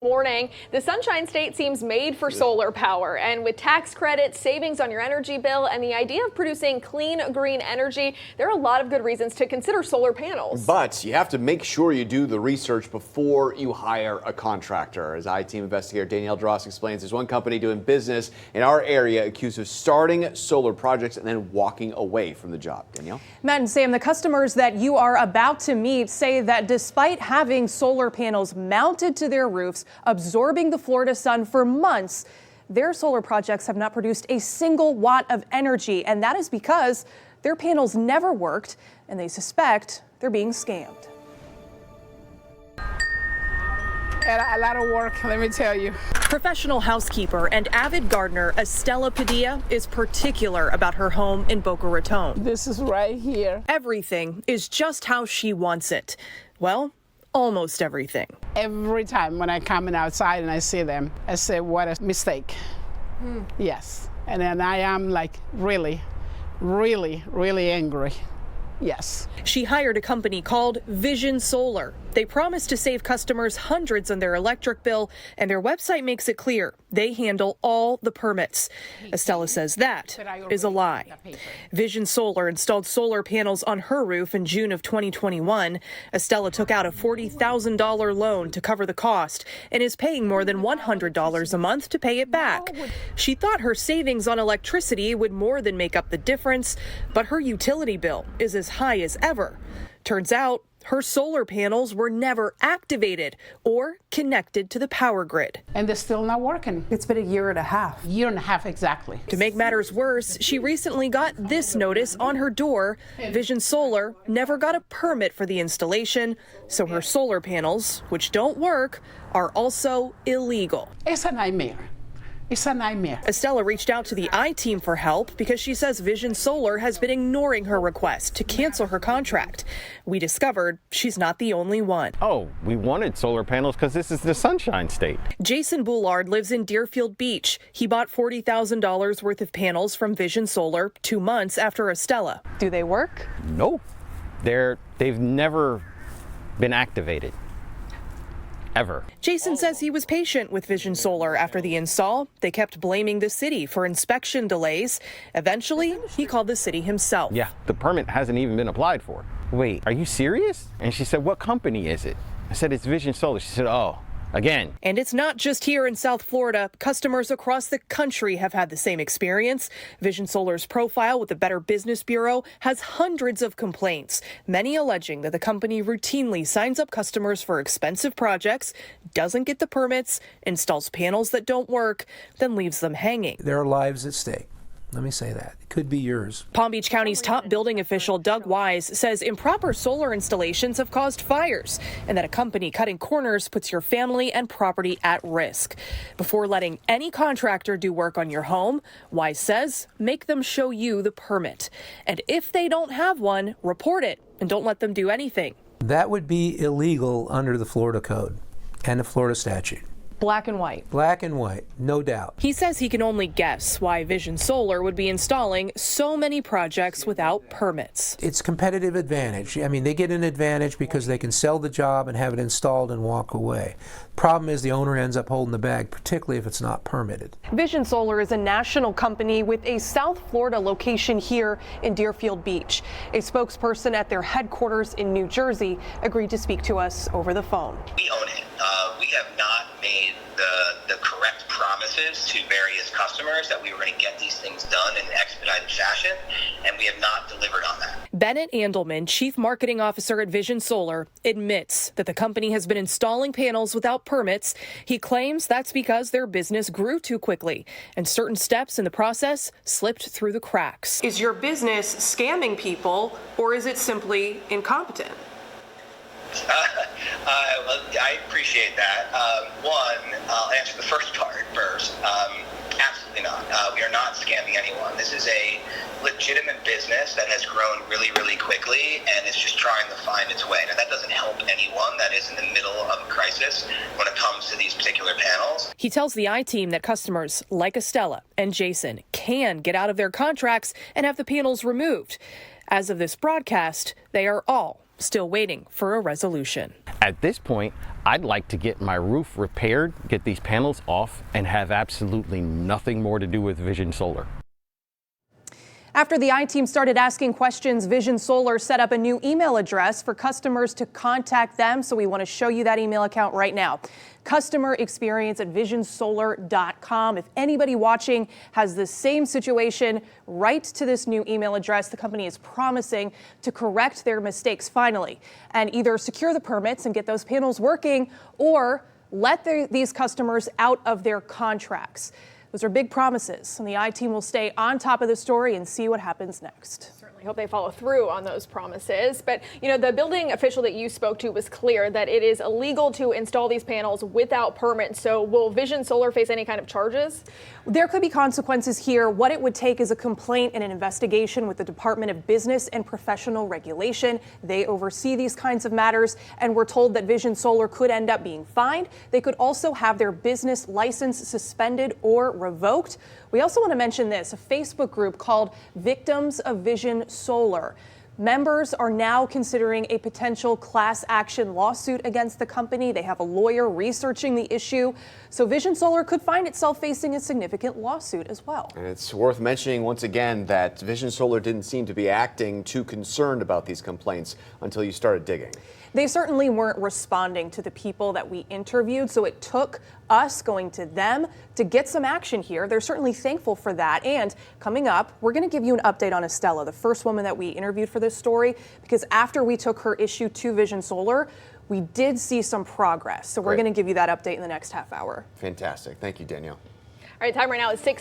Morning. The Sunshine State seems made for solar power, and with tax credits, savings on your energy bill, and the idea of producing clean, green energy, there are a lot of good reasons to consider solar panels. But you have to make sure you do the research before you hire a contractor. As I-Team investigator Danielle Dross explains, there's one company doing business in our area accused of starting solar projects and then walking away from the job. Danielle? Matt and Sam, the customers that you are about to meet say that despite having solar panels mounted to their roofs, absorbing the Florida sun for months, their solar projects have not produced a single watt of energy. And that is because their panels never worked, and they suspect they're being scammed. A lot of work, let me tell you. Professional housekeeper and avid gardener Estella Padilla is particular about her home in Boca Raton. This is right here. Everything is just how she wants it. Well, almost everything. Every time when I come outside and I see them, I say, what a mistake. Yes. And then I am like really, really, really angry. Yes. She hired a company called Vision Solar. They promise to save customers hundreds on their electric bill, and their website makes it clear they handle all the permits. Estella says that is a lie. Vision Solar installed solar panels on her roof in June of 2021. Estella took out a $40,000 loan to cover the cost and is paying more than $100 a month to pay it back. She thought her savings on electricity would more than make up the difference, but her utility bill is as high as ever. Turns out her solar panels were never activated or connected to the power grid. And they're still not working. It's been a year and a half. Year and a half, exactly. To make matters worse, she recently got this notice on her door. Vision Solar never got a permit for the installation, so her solar panels, which don't work, are also illegal. It's a nightmare. It's a nightmare. Estella reached out to the I-Team for help because she says Vision Solar has been ignoring her request to cancel her contract. We discovered she's not the only one. Oh, we wanted solar panels because this is the Sunshine State. Jason Boulard lives in Deerfield Beach. He bought $40,000 worth of panels from Vision Solar 2 months after Estella. Do they work? No, they've never been activated. Ever. Jason says he was patient with Vision Solar after the install. They kept blaming the city for inspection delays. Eventually, he called the city himself. Yeah, the permit hasn't even been applied for. Wait, are you serious? And she said, what company is it? I said, it's Vision Solar. She said, oh, again. And it's not just here in South Florida. Customers across the country have had the same experience. Vision Solar's profile with the Better Business Bureau has hundreds of complaints, many alleging that the company routinely signs up customers for expensive projects, doesn't get the permits, installs panels that don't work, then leaves them hanging. There are lives at stake. Let me say that. It could be yours. Palm Beach County's top building official, Doug Wise, says improper solar installations have caused fires and that a company cutting corners puts your family and property at risk. Before letting any contractor do work on your home, Wise says make them show you the permit. And if they don't have one, report it and don't let them do anything. That would be illegal under the Florida code and the Florida statute. Black and white. Black and white, no doubt. He says he can only guess why Vision Solar would be installing so many projects without permits. It's competitive advantage. I mean, they get an advantage because they can sell the job and have it installed and walk away. Problem is the owner ends up holding the bag, particularly if it's not permitted. Vision Solar is a national company with a South Florida location here in Deerfield Beach. A spokesperson at their headquarters in New Jersey agreed to speak to us over the phone. We own it. We have not made the correct promises to various customers that we were going to get these things done in an expedited fashion, and we have not delivered on that. Bennett Andelman, Chief Marketing Officer at Vision Solar, admits that the company has been installing panels without permits. He claims that's because their business grew too quickly and certain steps in the process slipped through the cracks. Is your business scamming people, or is it simply incompetent? Well, I appreciate that. One, I'll answer the first part first. Absolutely not. We are not scamming anyone. This is a legitimate business that has grown really, really quickly and is just trying to find its way. Now, that doesn't help anyone that is in the middle of a crisis when it comes to these particular panels. He tells the I-Team that customers like Estella and Jason can get out of their contracts and have the panels removed. As of this broadcast, they are all still waiting for a resolution. At this point, I'd like to get my roof repaired, get these panels off, and have absolutely nothing more to do with Vision Solar. After the I-Team started asking questions, Vision Solar set up a new email address for customers to contact them. So we want to show you that email account right now. customerexperience@visionsolar.com. If anybody watching has the same situation, write to this new email address. The company is promising to correct their mistakes finally and either secure the permits and get those panels working or let these customers out of their contracts. Those are big promises, and the I-Team will stay on top of the story and see what happens next. Certainly hope they follow through on those promises. But, you know, the building official that you spoke to was clear that it is illegal to install these panels without permits. So will Vision Solar face any kind of charges? There could be consequences here. What it would take is a complaint and an investigation with the Department of Business and Professional Regulation. They oversee these kinds of matters, and we're told that Vision Solar could end up being fined. They could also have their business license suspended or revoked. We also want to mention this, a Facebook group called Victims of Vision Solar. Members are now considering a potential class action lawsuit against the company. They have a lawyer researching the issue. So Vision Solar could find itself facing a significant lawsuit as well. And it's worth mentioning once again that Vision Solar didn't seem to be acting too concerned about these complaints until you started digging. They certainly weren't responding to the people that we interviewed, so it took us going to them to get some action here. They're certainly thankful for that. And coming up, we're going to give you an update on Estella, the first woman that we interviewed for this story, because after we took her issue to Vision Solar, we did see some progress. So we're going to give you that update in the next half hour. Fantastic. Thank you, Danielle. All right, time right now is 6:30.